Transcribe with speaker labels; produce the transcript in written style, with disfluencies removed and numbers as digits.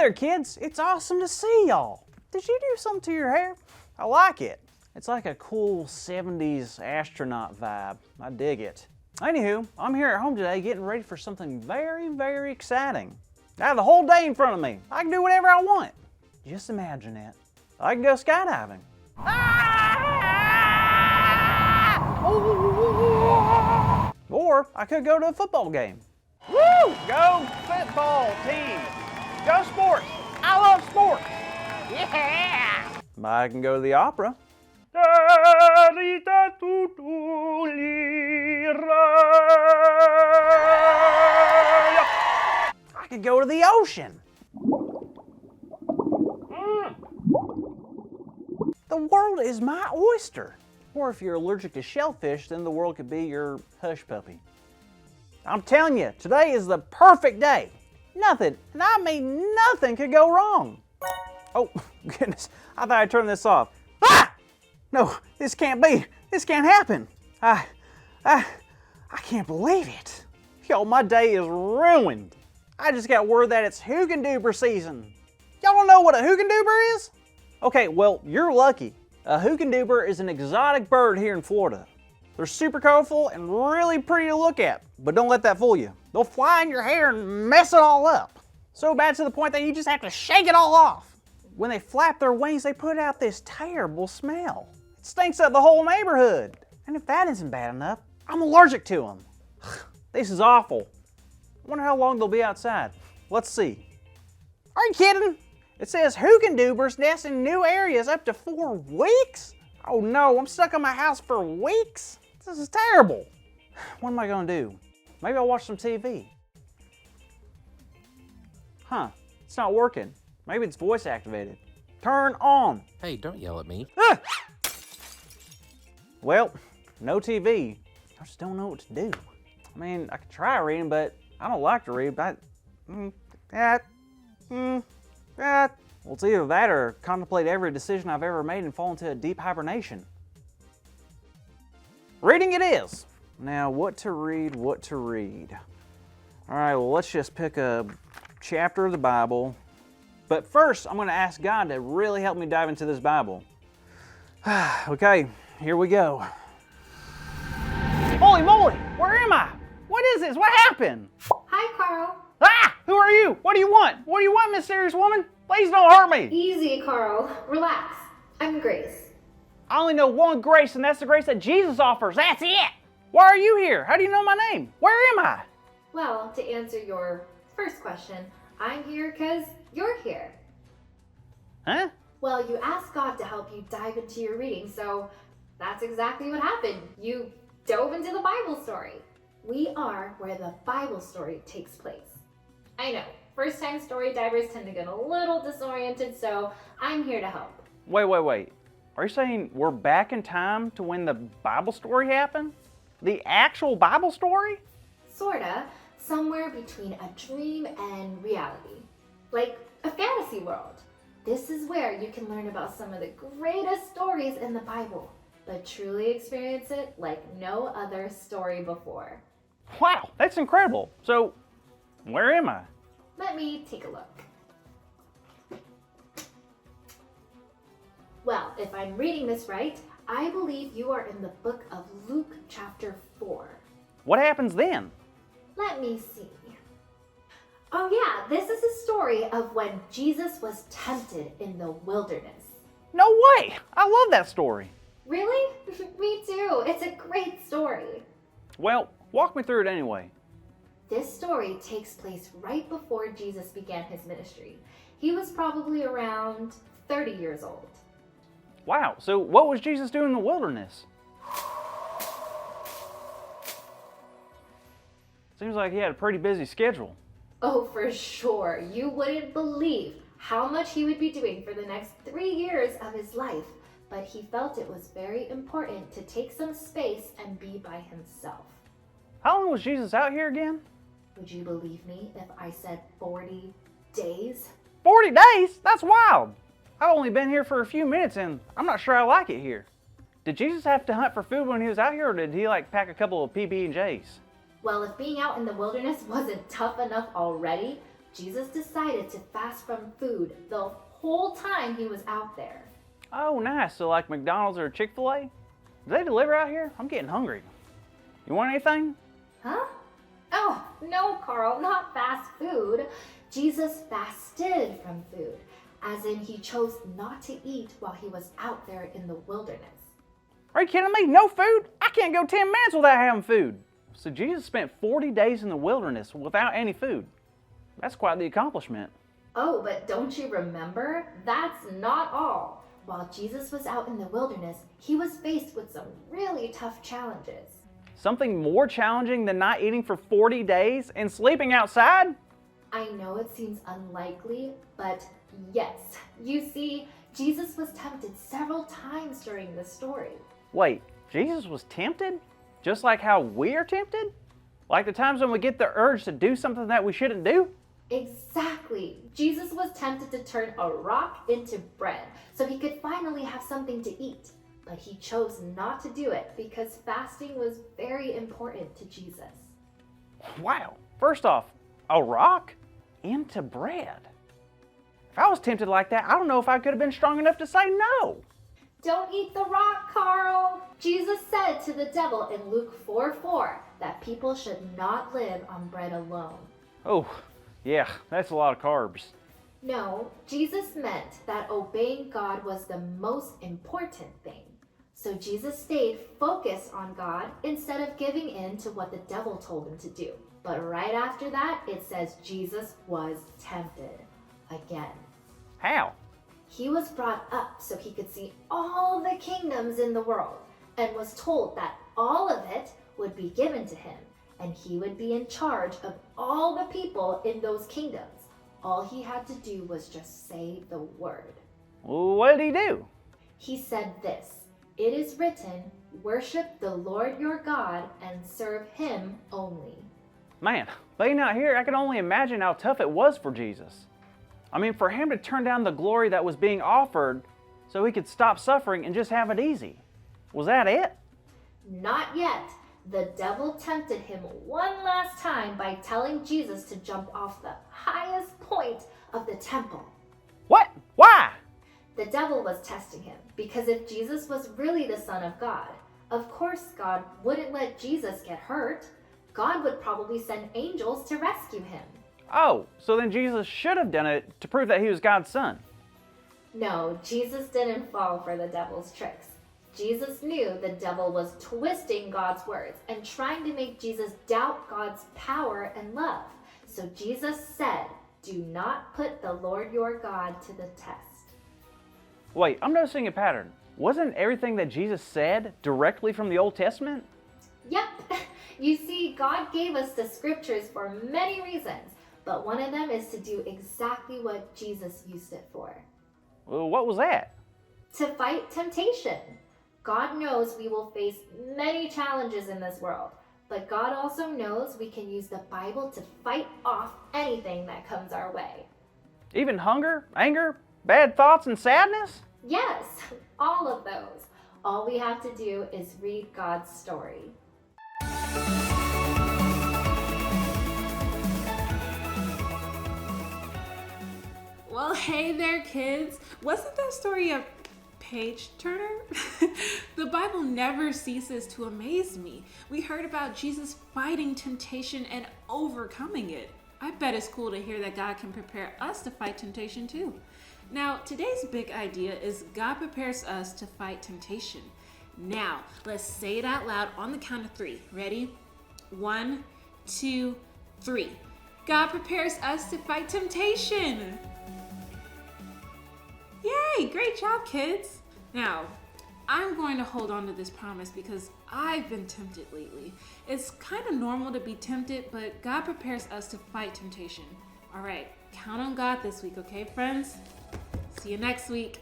Speaker 1: there, kids. It's awesome to see y'all. Did you do something to your hair? I like it. It's like a cool 70s astronaut vibe. I dig it. Anywho, I'm here at home today getting ready for something very, very exciting. I have the whole day in front of me. I can do whatever I want. Just imagine it. I can go skydiving. Or I could go to a football game. Woo! Go football team! Go sports! I love sports! Yeah! I can go to the opera. I could go to the ocean. The world is my oyster. Or if you're allergic to shellfish, then the world could be your hush puppy. I'm telling you, today is the perfect day. Nothing, and I mean nothing could go wrong. Oh, goodness, I thought I'd turn this off. Ah! No, this can't be. This can't happen. I can't believe it. Yo, my day is ruined. I just got word that it's Hoogenduber season. Y'all don't know what a Hoogenduber is? Okay, well, you're lucky. A Hoogenduber is an exotic bird here in Florida. They're super colorful and really pretty to look at, but don't let that fool you. They'll fly in your hair and mess it all up. So bad to the point that you just have to shake it all off. When they flap their wings, they put out this terrible smell. It stinks up the whole neighborhood. And if that isn't bad enough, I'm allergic to them. This is awful. I wonder how long they'll be outside. Let's see. Are you kidding? It says Hoogendubers nest in new areas up to 4 weeks? Oh no, I'm stuck in my house for weeks? This is terrible. What am I gonna do? Maybe I'll watch some TV. Huh, it's not working. Maybe it's voice activated. Turn on.
Speaker 2: Hey, don't yell at me.
Speaker 1: Ah! Well, no TV. I just don't know what to do. I mean, I could try reading, but I don't like to read. Well, it's either that or contemplate every decision I've ever made and fall into a deep hibernation. Reading it is. Now, what to read, what to read. All right, well, let's just pick a chapter of the Bible. But first, I'm going to ask God to really help me dive into this Bible. Okay, here we go. Holy moly, where am I? What is this? What happened?
Speaker 3: Hi, Carl.
Speaker 1: Ah! Who are you? What do you want? What do you want, mysterious woman? Please don't hurt me.
Speaker 3: Easy, Carl. Relax. I'm Grace.
Speaker 1: I only know one grace, and that's the grace that Jesus offers. That's it. Why are you here? How do you know my name? Where am I?
Speaker 3: Well, to answer your first question, I'm here because you're here.
Speaker 1: Huh?
Speaker 3: Well, you asked God to help you dive into your reading, so that's exactly what happened. You dove into the Bible story. We are where the Bible story takes place. I know, first-time story divers tend to get a little disoriented, so I'm here to help.
Speaker 1: Wait. Are you saying we're back in time to when the Bible story happened? The actual Bible story?
Speaker 3: Sorta, somewhere between a dream and reality. Like a fantasy world. This is where you can learn about some of the greatest stories in the Bible, but truly experience it like no other story before.
Speaker 1: Wow, that's incredible. So, where am I?
Speaker 3: Let me take a look. Well, if I'm reading this right, I believe you are in the book of Luke chapter 4.
Speaker 1: What happens then?
Speaker 3: Let me see. Oh yeah, this is a story of when Jesus was tempted in the wilderness.
Speaker 1: No way! I love that story.
Speaker 3: Really? Me too. It's a great story.
Speaker 1: Well, walk me through it anyway.
Speaker 3: This story takes place right before Jesus began his ministry. He was probably around 30 years old.
Speaker 1: Wow, so what was Jesus doing in the wilderness? Seems like he had a pretty busy schedule.
Speaker 3: Oh, for sure. You wouldn't believe how much he would be doing for the next 3 years of his life, but he felt it was very important to take some space and be by himself.
Speaker 1: How long was Jesus out here again?
Speaker 3: Would you believe me if I said 40 days?
Speaker 1: 40 days? That's wild. I've only been here for a few minutes and I'm not sure I like it here. Did Jesus have to hunt for food when he was out here, or did he pack a couple of PB&Js?
Speaker 3: Well, if being out in the wilderness wasn't tough enough already, Jesus decided to fast from food the whole time he was out there.
Speaker 1: Oh, nice. So like McDonald's or Chick-fil-A? Do they deliver out here? I'm getting hungry. You want anything?
Speaker 3: Huh? Oh, no, Carl, not fast food. Jesus fasted from food, as in he chose not to eat while he was out there in the wilderness.
Speaker 1: Are you kidding me? No food? I can't go 10 minutes without having food. So Jesus spent 40 days in the wilderness without any food. That's quite the accomplishment.
Speaker 3: Oh, but don't you remember? That's not all. While Jesus was out in the wilderness, he was faced with some really tough challenges.
Speaker 1: Something more challenging than not eating for 40 days and sleeping outside?
Speaker 3: I know it seems unlikely, but yes. You see, Jesus was tempted several times during the story.
Speaker 1: Wait, Jesus was tempted? Just like how we are tempted? Like the times when we get the urge to do something that we shouldn't do?
Speaker 3: Exactly. Jesus was tempted to turn a rock into bread so he could finally have something to eat. But he chose not to do it because fasting was very important to Jesus.
Speaker 1: Wow. First off, a rock into bread. If I was tempted like that, I don't know if I could have been strong enough to say no.
Speaker 3: Don't eat the rock, Carl. Jesus said to the devil in Luke 4:4 that people should not live on bread alone.
Speaker 1: Oh, yeah, that's a lot of carbs.
Speaker 3: No, Jesus meant that obeying God was the most important thing. So Jesus stayed focused on God instead of giving in to what the devil told him to do. But right after that, it says Jesus was tempted again.
Speaker 1: How?
Speaker 3: He was brought up so he could see all the kingdoms in the world and was told that all of it would be given to him and he would be in charge of all the people in those kingdoms. All he had to do was just say the word.
Speaker 1: Well, what did he do?
Speaker 3: He said this, "It is written, worship the Lord your God and serve him only."
Speaker 1: Man, being out here, I can only imagine how tough it was for Jesus. I mean, for him to turn down the glory that was being offered so he could stop suffering and just have it easy. Was that it?
Speaker 3: Not yet. The devil tempted him one last time by telling Jesus to jump off the highest point of the temple.
Speaker 1: What? Why?
Speaker 3: The devil was testing him because if Jesus was really the Son of God, of course God wouldn't let Jesus get hurt. God would probably send angels to rescue him.
Speaker 1: Oh, so then Jesus should have done it to prove that he was God's son.
Speaker 3: No, Jesus didn't fall for the devil's tricks. Jesus knew the devil was twisting God's words and trying to make Jesus doubt God's power and love. So Jesus said, "Do not put the Lord your God to the test."
Speaker 1: Wait, I'm noticing a pattern. Wasn't everything that Jesus said directly from the Old Testament?
Speaker 3: Yep. You see, God gave us the scriptures for many reasons, but one of them is to do exactly what Jesus used it for.
Speaker 1: Well, what was that?
Speaker 3: To fight temptation. God knows we will face many challenges in this world, but God also knows we can use the Bible to fight off anything that comes our way.
Speaker 1: Even hunger, anger, bad thoughts, and sadness?
Speaker 3: Yes, all of those. All we have to do is read God's story.
Speaker 2: Well, hey there, kids. Wasn't that story a page turner? The Bible never ceases to amaze me. We heard about Jesus fighting temptation and overcoming it. I bet it's cool to hear that God can prepare us to fight temptation too. Now, today's big idea is God prepares us to fight temptation. Now, let's say it out loud on the count of 3. Ready? 1, 2, 3. God prepares us to fight temptation. Yay, great job, kids. Now, I'm going to hold on to this promise because I've been tempted lately. It's kind of normal to be tempted, but God prepares us to fight temptation. All right, count on God this week, okay, friends? See you next week.